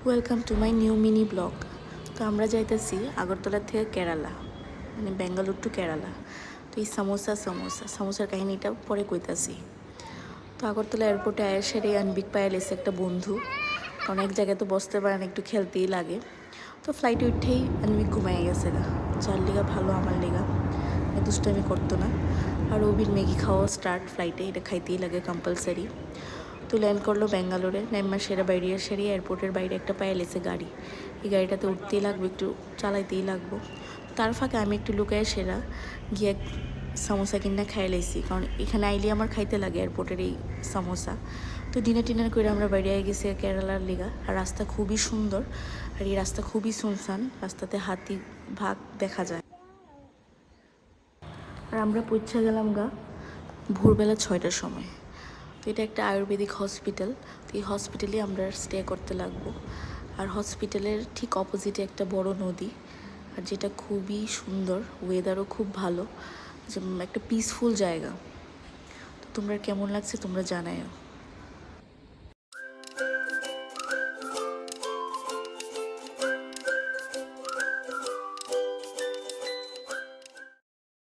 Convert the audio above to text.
Welcome to my new mini blog. তো আমরা যাইতেছি আগরতলা থেকে কেরালা, মানে বেঙ্গালুর টু কেরালা। তো এই সমোসার কাহিনীটা পরে কইতাছি। তো আগরতলা এয়ারপোর্টে আয়েসের আনবিক পায়ে লেছে একটা বন্ধু, কারণ এক জায়গায় তো বসতে পারেন, একটু খেলতেই লাগে। তো ফ্লাইটে উঠেই আনবিক ঘুমাই গেছে গা, যার লিগা ভালো আমার লিগা, দুষ্টামি করতো না। আর ওবির ম্যাগি খাওয়া স্টার্ট ফ্লাইটে, এটা খাইতেই লাগে কম্পালসারি। তো ল্যান্ড করলো ব্যাঙ্গালোরে, নেম্মা সেরা এয়ারপোর্টের বাইরে একটা পায়ে লেছে গাড়ি। এই গাড়িটাতে উঠতেই লাগবে, একটু চালাইতেই লাগবো। তার ফাঁকে আমি একটু লুকায় সেরা গিয়ে সমোসা কিনা খাই লাইছি, কারণ এখানে আইলে আমার খাইতে লাগে এয়ারপোর্টের এই সমোসা। তো ডিনার করে আমরা বাইরে গেছি কেরালার লিগা। আর রাস্তা খুবই সুন্দর, আর এই রাস্তা খুবই সুনসান, রাস্তাতে হাতি ভাগ দেখা যায়। আর আমরা পৌঁছে গেলাম গা ভোরবেলা 6টার সময়। তো এটা একটা আয়ুর্বেদিক হসপিটাল। তো এই হসপিটালে আমরা স্টে করতে লাগবো। আর হসপিটালের ঠিক অপোজিটে একটা বড় নদী, আর যেটা খুবই সুন্দর, ওয়েদারও খুব ভালো, যে একটা পিসফুল জায়গা। তো তোমরা কেমন লাগছে তোমরা জানাও।